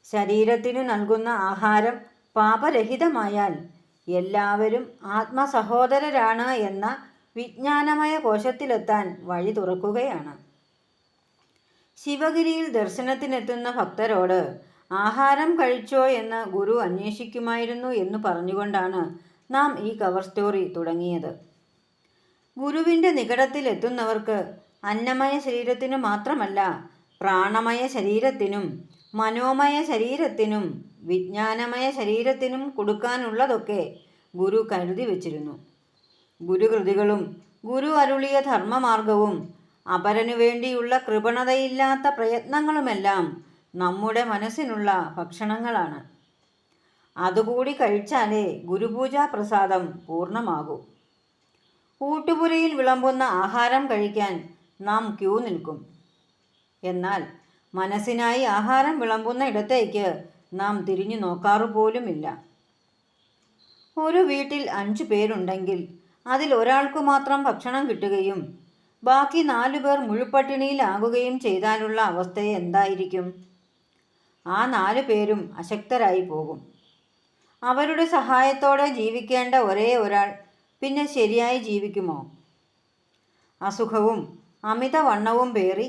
ശരീരത്തിനു നൽകുന്ന ആഹാരം പാപരഹിതമായാൽ എല്ലാവരും ആത്മസഹോദരരാണ് എന്ന വിജ്ഞാനമയ കോശത്തിലെത്താൻ വഴി തുറക്കുകയാണ്. ശിവഗിരിയിൽ ദർശനത്തിനെത്തുന്ന ഭക്തരോട് ആഹാരം കഴിച്ചോ എന്ന് ഗുരു അന്വേഷിക്കുമായിരുന്നു എന്ന് പറഞ്ഞുകൊണ്ടാണ് നാം ഈ കവർ സ്റ്റോറി തുടങ്ങിയത്. ഗുരുവിൻ്റെ നികടത്തിൽ എത്തുന്നവർക്ക് അന്നമയ ശരീരത്തിനു മാത്രമല്ല, പ്രാണമയ ശരീരത്തിനും മനോമയ ശരീരത്തിനും വിജ്ഞാനമയ ശരീരത്തിനും കൊടുക്കാനുള്ളതൊക്കെ ഗുരു കരുതി വച്ചിരുന്നു. ഗുരുകൃതികളും ഗുരു അരുളിയ ധർമ്മമാർഗവും അപരനു വേണ്ടിയുള്ള കൃപണതയില്ലാത്ത പ്രയത്നങ്ങളുമെല്ലാം നമ്മുടെ മനസ്സിനുള്ള ഭക്ഷണങ്ങളാണ്. അതുകൂടി കഴിച്ചാലേ ഗുരുപൂജാ പ്രസാദം പൂർണ്ണമാകൂ. ഊട്ടുപുരയിൽ വിളമ്പുന്ന ആഹാരം കഴിക്കാൻ നാം ക്യൂ നിൽക്കും. എന്നാൽ മനസ്സിനായി ആഹാരം വിളമ്പുന്ന ഇടത്തേക്ക് നാം തിരിഞ്ഞു നോക്കാറുപോലുമില്ല. ഒരു വീട്ടിൽ 5 പേരുണ്ടെങ്കിൽ അതിൽ ഒരാൾക്ക് മാത്രം ഭക്ഷണം കിട്ടുകയും ബാക്കി 4 പേർ മുഴുപ്പട്ടിണിയിലാകുകയും ചെയ്താലുള്ള അവസ്ഥ എന്തായിരിക്കും? ആ 4 പേരും അശക്തരായി പോകും. അവരുടെ സഹായത്തോടെ ജീവിക്കേണ്ട ഒരേ ഒരാൾ പിന്നെ ശരിയായി ജീവിക്കുമോ? അസുഖവും അമിതവണ്ണവും പേറി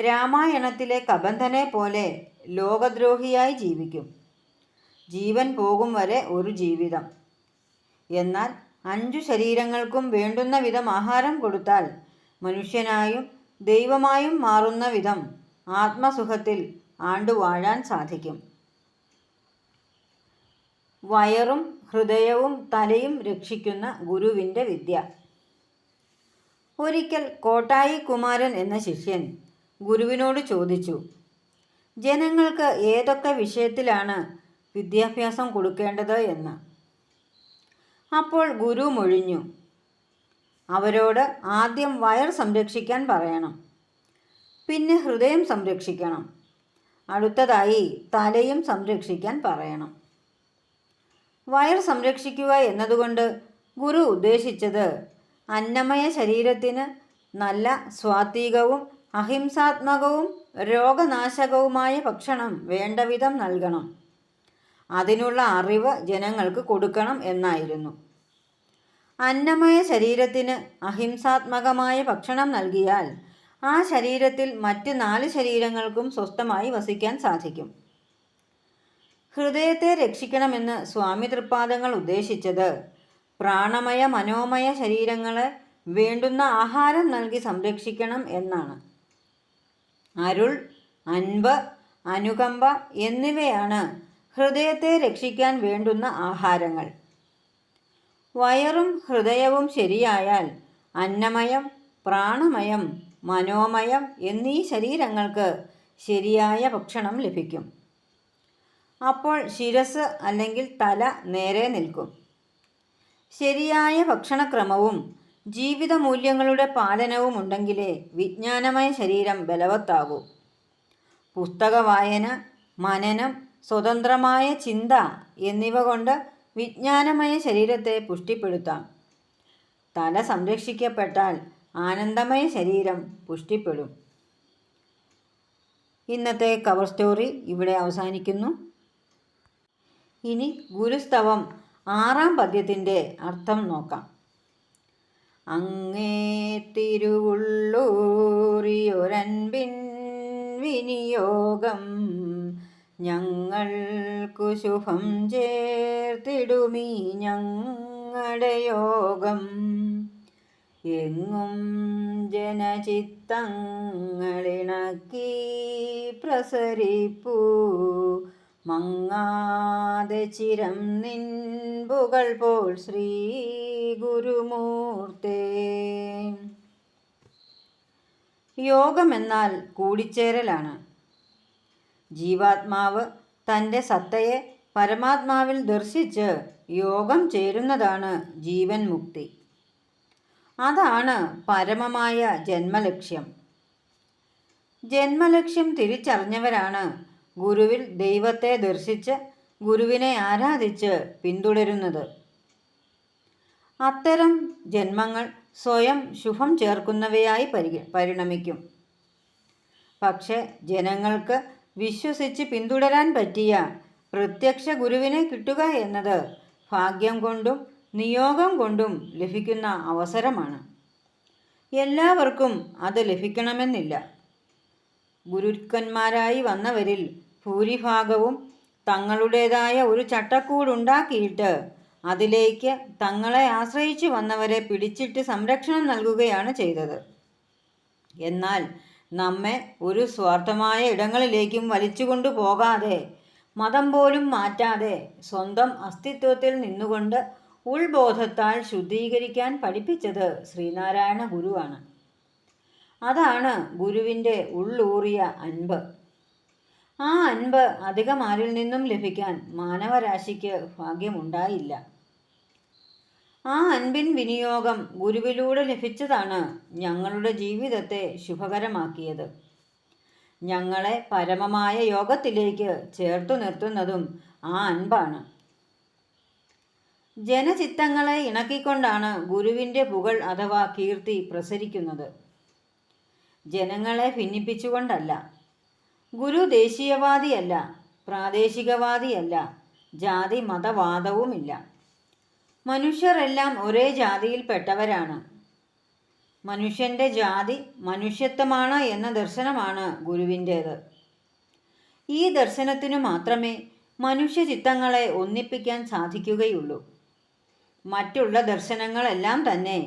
രാമായണത്തിലെ കബന്ധനെ പോലെ ലോകദ്രോഹിയായി ജീവിക്കും. ജീവൻ പോകും വരെ ഒരു ജീവിതം. എന്നാൽ 5 ശരീരങ്ങൾക്കും വേണ്ടുന്ന വിധം ആഹാരം കൊടുത്താൽ മനുഷ്യനായും ദൈവമായും മാറുന്ന വിധം ആത്മസുഖത്തിൽ ആണ്ടുവാഴാൻ സാധിക്കും. വയറും ഹൃദയവും തലയും രക്ഷിക്കുന്ന ഗുരുവിൻ്റെ വിദ്യ. ഒരിക്കൽ കോട്ടായി കുമാരൻ എന്ന ശിഷ്യൻ ഗുരുവിനോട് ചോദിച്ചു, ജനങ്ങൾക്ക് ഏതൊക്കെ വിഷയത്തിലാണ് വിദ്യാഭ്യാസം കൊടുക്കേണ്ടത് എന്ന്. അപ്പോൾ ഗുരു മൊഴിഞ്ഞു, അവരോട് ആദ്യം വയർ സംരക്ഷിക്കാൻ പറയണം, പിന്നെ ഹൃദയം സംരക്ഷിക്കണം, അടുത്തതായി തലയും സംരക്ഷിക്കാൻ പറയണം. വയർ സംരക്ഷിക്കുക എന്നതുകൊണ്ട് ഗുരു ഉദ്ദേശിച്ചത് അന്നമയ ശരീരത്തിന് നല്ല സ്വാത്വികവും അഹിംസാത്മകവും രോഗനാശകവുമായ ഭക്ഷണം വേണ്ടവിധം നൽകണം, അതിനുള്ള അറിവ് ജനങ്ങൾക്ക് കൊടുക്കണം എന്നായിരുന്നു. അന്നമയ ശരീരത്തിന് അഹിംസാത്മകമായ ഭക്ഷണം നൽകിയാൽ ആ ശരീരത്തിൽ മറ്റ് 4 ശരീരങ്ങൾക്കും സ്വസ്ഥമായി വസിക്കാൻ സാധിക്കും. ഹൃദയത്തെ രക്ഷിക്കണമെന്ന് സ്വാമി തൃപ്പാദങ്ങൾ ഉദ്ദേശിച്ചത് പ്രാണമയ മനോമയ ശരീരങ്ങളെ വേണ്ടുന്ന ആഹാരം നൽകി സംരക്ഷിക്കണം എന്നാണ്. അരുൾ, അൻപ്, അനുകമ്പ എന്നിവയാണ് ഹൃദയത്തെ രക്ഷിക്കാൻ വേണ്ടുന്ന ആഹാരങ്ങൾ. വയറും ഹൃദയവും ശരിയായാൽ അന്നമയം, പ്രാണമയം, മനോമയം എന്നീ ശരീരങ്ങൾക്ക് ശരിയായ ഭക്ഷണം ലഭിക്കും. അപ്പോൾ ശിരസ് അല്ലെങ്കിൽ തല നേരെ നിൽക്കും. ശരിയായ ഭക്ഷണക്രമവും ജീവിത മൂല്യങ്ങളുടെ പാലനവും ഉണ്ടെങ്കിലേ വിജ്ഞാനമയ ശരീരം ബലവത്താകൂ. പുസ്തക വായന, മനനം, സ്വതന്ത്രമായ ചിന്ത എന്നിവ കൊണ്ട് വിജ്ഞാനമയ ശരീരത്തെ പുഷ്ടിപ്പെടുത്താം. തല സംരക്ഷിക്കപ്പെട്ടാൽ ആനന്ദമയ ശരീരം പുഷ്ടിപ്പെടും. ഇന്നത്തെ കവർ സ്റ്റോറി ഇവിടെ അവസാനിക്കുന്നു. ഇനി ഗുരുസ്തവം 6-ാം പദ്യത്തിൻ്റെ അർത്ഥം നോക്കാം. അങ്ങേ തിരുവുള്ളൂറിയൊരൻപിൻ വിനിയോഗം ഞങ്ങൾക്കു ശുഭം ചേർത്തിടുമീ ഞങ്ങളുടെ യോഗം. എങ്ങും ജനചിത്തങ്ങളിണക്കി പ്രസരിപ്പൂ മങ്ങാതെ ചിരം നിൻ പുകൾ പോൽ ശ്രീ ഗുരുമൂർത്തേ. യോഗമെന്നാൽ കൂടിച്ചേരലാണ്. ജീവാത്മാവ് തൻ്റെ സത്തയെ പരമാത്മാവിൽ ദർശിച്ച് യോഗം ചേരുന്നതാണ് ജീവൻ മുക്തി. അതാണ് പരമമായ ജന്മലക്ഷ്യം. ജന്മലക്ഷ്യം തിരിച്ചറിഞ്ഞവരാണ് ഗുരുവിൽ ദൈവത്തെ ദർശിച്ച് ഗുരുവിനെ ആരാധിച്ച് പിന്തുടരുന്നത്. അത്തരം ജന്മങ്ങൾ സ്വയം ശുഭം ചേർക്കുന്നവയായി പരിണമിക്കും. പക്ഷെ ജനങ്ങൾക്ക് വിശ്വസിച്ച് പിന്തുടരാൻ പറ്റിയ പ്രത്യക്ഷ ഗുരുവിനെ കിട്ടുക എന്നത് ഭാഗ്യം കൊണ്ടും നിയോഗം കൊണ്ടും ലഭിക്കുന്ന അവസരമാണ്. എല്ലാവർക്കും അത് ലഭിക്കണമെന്നില്ല. ഗുരുക്കന്മാരായി വന്നവരിൽ ഭൂരിഭാഗവും തങ്ങളുടേതായ ഒരു ചട്ടക്കൂടുണ്ടാക്കിയിട്ട് അതിലേക്ക് തങ്ങളെ ആശ്രയിച്ചു വന്നവരെ പിടിച്ചിട്ട് സംരക്ഷണം നൽകുകയാണ് ചെയ്തത്. എന്നാൽ നമ്മെ ഒരു സ്വാർത്ഥമായ ഇടങ്ങളിലേക്കും വലിച്ചുകൊണ്ടു പോകാതെ, മതം പോലും മാറ്റാതെ സ്വന്തം അസ്തിത്വത്തിൽ നിന്നുകൊണ്ട് ഉൾബോധത്താൽ ശുദ്ധീകരിക്കാൻ പഠിപ്പിച്ചത് ശ്രീനാരായണ ഗുരുവാണ്. അതാണ് ഗുരുവിൻ്റെ ഉള്ളൂറിയ അൻപ്. ആ അൻപ് അധികം ആരിൽ നിന്നും ലഭിക്കാൻ മാനവരാശിക്ക് ഭാഗ്യമുണ്ടായില്ല. ആ അൻപിൻ വിനിയോഗം ഗുരുവിലൂടെ ലഭിച്ചതാണ് ഞങ്ങളുടെ ജീവിതത്തെ ശുഭകരമാക്കിയത്. ഞങ്ങളെ പരമമായ യോഗത്തിലേക്ക് ചേർത്തു നിർത്തുന്നതും ആ അൻപാണ്. ജനചിത്തങ്ങളെ ഇണക്കിക്കൊണ്ടാണ് ഗുരുവിൻ്റെ പുകൾ അഥവാ കീർത്തി പ്രസരിക്കുന്നത്, ജനങ്ങളെ ഭിന്നിപ്പിച്ചുകൊണ്ടല്ല. ഗുരു ദേശീയവാദിയല്ല, പ്രാദേശികവാദിയല്ല, ജാതി മതവാദവുമില്ല. മനുഷ്യരെല്ലാം ഒരേ ജാതിയിൽപ്പെട്ടവരാണ്. മനുഷ്യൻ്റെ ജാതി മനുഷ്യത്വമാണ് എന്ന ദർശനമാണ് ഗുരുവിൻ്റേത്. ഈ ദർശനത്തിനു മാത്രമേ മനുഷ്യചിത്തങ്ങളെ ഒന്നിപ്പിക്കാൻ സാധിക്കുകയുള്ളൂ. മറ്റുള്ള ദർശനങ്ങളെല്ലാം തന്നെ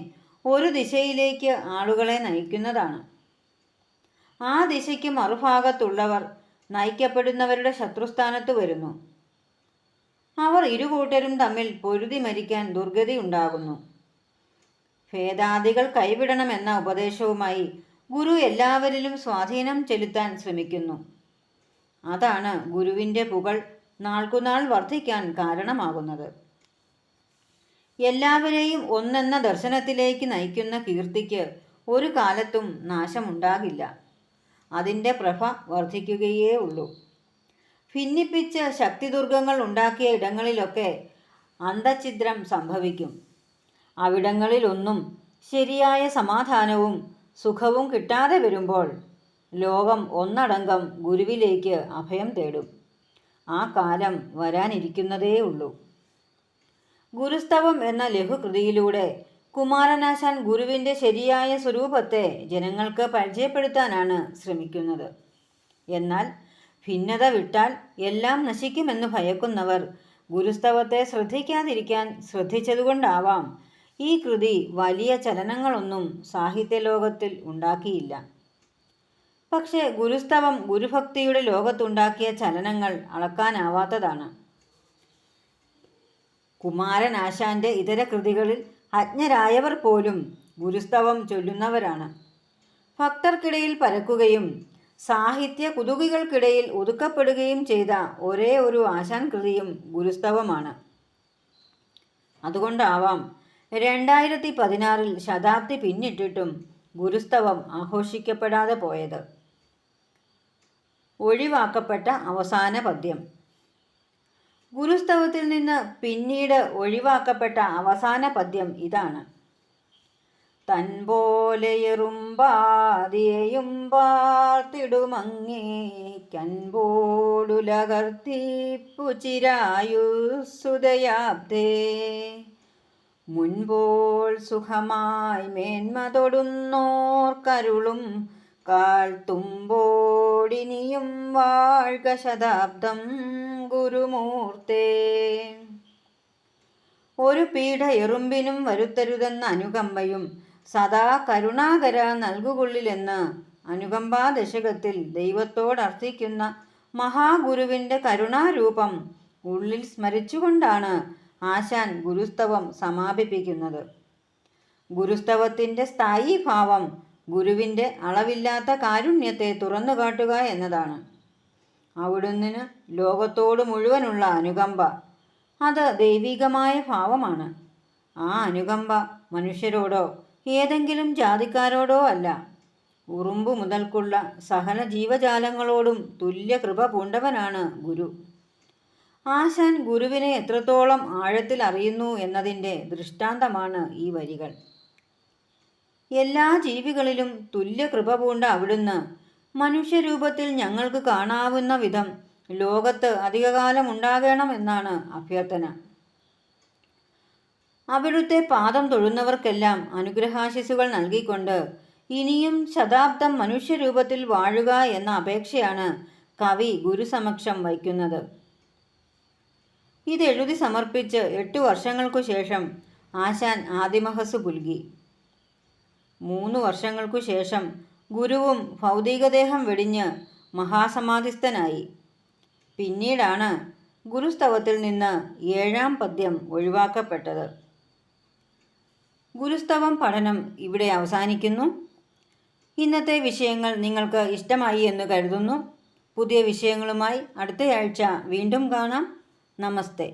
ഒരു ദിശയിലേക്ക് ആളുകളെ നയിക്കുന്നതാണ്. ആ ദിശയ്ക്ക് മറുഭാഗത്തുള്ളവർ നയിക്കപ്പെടുന്നവരുടെ ശത്രുസ്ഥാനത്ത് വരുന്നു. അവർ ഇരുകൂട്ടരും തമ്മിൽ പൊരുതി മരിക്കാൻ ദുർഗതി ഉണ്ടാകുന്നു. ഭേദാദികൾ കൈവിടണമെന്ന ഉപദേശവുമായി ഗുരു എല്ലാവരിലും സ്വാധീനം ചെലുത്താൻ ശ്രമിക്കുന്നു. അതാണ് ഗുരുവിൻ്റെ പുകൾ നാൾക്കുനാൾ വർദ്ധിക്കാൻ കാരണമാകുന്നത്. എല്ലാവരെയും ഒന്നെന്ന ദർശനത്തിലേക്ക് നയിക്കുന്ന കീർത്തിക്ക് ഒരു കാലത്തും നാശമുണ്ടാകില്ല. അതിൻ്റെ പ്രഭ വർദ്ധിക്കുകയേ ഉള്ളൂ. ഭിന്നിപ്പിച്ച് ശക്തിദുർഗങ്ങൾ ഉണ്ടാക്കിയ ഇടങ്ങളിലൊക്കെ അന്തഛിദ്രം സംഭവിക്കും. അവിടങ്ങളിലൊന്നും ശരിയായ സമാധാനവും സുഖവും കിട്ടാതെ വരുമ്പോൾ ലോകം ഒന്നടങ്കം ഗുരുവിലേക്ക് അഭയം തേടും. ആ കാലം വരാനിരിക്കുന്നതേ ഉള്ളൂ. ഗുരുസ്തവം എന്ന ലഘുകൃതിയിലൂടെ കുമാരനാശാൻ ഗുരുവിൻ്റെ ശരിയായ സ്വരൂപത്തെ ജനങ്ങൾക്ക് പരിചയപ്പെടുത്താനാണ് ശ്രമിക്കുന്നത്. എന്നാൽ ഭിന്നത വിട്ടാൽ എല്ലാം നശിക്കുമെന്ന് ഭയക്കുന്നവർ ഗുരുസ്തവത്തെ ശ്രദ്ധിക്കാതിരിക്കാൻ ശ്രദ്ധിച്ചതുകൊണ്ടാവാം ഈ കൃതി വലിയ ചലനങ്ങളൊന്നും സാഹിത്യലോകത്തിൽ ഉണ്ടാക്കിയില്ല. പക്ഷേ ഗുരുസ്തവം ഗുരുഭക്തിയുടെ ലോകത്തുണ്ടാക്കിയ ചലനങ്ങൾ അളക്കാനാവാത്തതാണ്. കുമാരനാശാൻ്റെ ഇതര കൃതികളിൽ അജ്ഞരായവർ പോലും ഗുരുസ്തവം ചൊല്ലുന്നവരാണ്. ഭക്തർക്കിടയിൽ പരക്കുകയും സാഹിത്യ കുതുകികൾക്കിടയിൽ ഒതുക്കപ്പെടുകയും ചെയ്ത ഒരേ ഒരു ആശാൻ കൃതിയും ഗുരുസ്തവമാണ്. അതുകൊണ്ടാവാം 2016 ശതാബ്ദി പിന്നിട്ടിട്ടും ഗുരുസ്തവം ആഘോഷിക്കപ്പെടാതെ പോയത്. ഒഴിവാക്കപ്പെട്ട അവസാന പദ്യം. ഗുരുസ്തവത്തിൽ നിന്ന് പിന്നീട് ഒഴിവാക്കപ്പെട്ട അവസാന പദ്യം ഇതാണ്. തൻപോലെയെറുമ്പാതിയെയും പാർത്തിടുമങ്ങേ കൻപോടുലകർത്തിപ്പു ചിരായുസ്സുദയാബ്ദേ മുൻപോൾ സുഖമായി മേന്മ തൊടുന്നോർക്കരുളും കാൽത്തുമ്പോടിനിയും വാഴ്ക ശതാബ്ദം ഗുരുമൂർത്തേ. ഒരു പീഡ എറുമ്പിനും വരുത്തരുതെന്ന അനുകമ്പയും സദാ കരുണാകര നൽകുകൊള്ളിലെന്ന് അനുകമ്പാദശകത്തിൽ ദൈവത്തോടർത്ഥിക്കുന്ന മഹാഗുരുവിൻ്റെ കരുണാരൂപം ഉള്ളിൽ സ്മരിച്ചുകൊണ്ടാണ് ആശാൻ ഗുരുസ്തവം സമാപിപ്പിക്കുന്നത്. ഗുരുസ്തവത്തിൻ്റെ സ്ഥായീ ഭാവം ഗുരുവിൻ്റെ അളവില്ലാത്ത കാരുണ്യത്തെ തുറന്നുകാട്ടുക എന്നതാണ്. അവിടുന്ന് ലോകത്തോട് മുഴുവനുള്ള അനുകമ്പ, അത് ദൈവികമായ ഭാവമാണ്. ആ അനുകമ്പ മനുഷ്യരോടോ ഏതെങ്കിലും ജാതിക്കാരോടോ അല്ല, ഉറുമ്പു മുതൽക്കുള്ള സകല ജീവജാലങ്ങളോടും തുല്യ കൃപ പൂണ്ടവനാണ് ഗുരു. ആശാൻ ഗുരുവിനെ എത്രത്തോളം ആഴത്തിൽ അറിയുന്നു എന്നതിൻ്റെ ദൃഷ്ടാന്തമാണ് ഈ വരികൾ. എല്ലാ ജീവികളിലും തുല്യ കൃപ പൂണ്ട അവിടുന്ന് മനുഷ്യരൂപത്തിൽ ഞങ്ങൾക്ക് കാണാവുന്ന വിധം ലോകത്ത് അധികകാലം ഉണ്ടാകണമെന്നാണ് അഭ്യർത്ഥന. അവിടുത്തെ പാദം തൊഴുന്നവർക്കെല്ലാം അനുഗ്രഹാശിസുകൾ നൽകിക്കൊണ്ട് ഇനിയും ശതാബ്ദം മനുഷ്യരൂപത്തിൽ വാഴുക എന്ന അപേക്ഷയാണ് കവി ഗുരുസമക്ഷം വയ്ക്കുന്നത്. ഇതെഴുതി സമർപ്പിച്ച് 8 വർഷങ്ങൾക്കു ശേഷം ആശാൻ ആദിമഹസ് പുൽകി. 3 വർഷങ്ങൾക്കു ശേഷം ഗുരുവും ഭൗതികദേഹം വെടിഞ്ഞ് മഹാസമാധിസ്ഥനായി. പിന്നീടാണ് ഗുരുസ്തവത്തിൽ നിന്ന് 7ാം പദ്യം ഒഴിവാക്കപ്പെട്ടത്. ഗുരുസ്തവം പഠനം ഇവിടെ അവസാനിക്കുന്നു. ഇന്നത്തെ വിഷയങ്ങൾ നിങ്ങൾക്ക് ഇഷ്ടമായി എന്ന് കരുതുന്നു. പുതിയ വിഷയങ്ങളുമായി അടുത്തയാഴ്ച വീണ്ടും കാണാം. നമസ്തേ.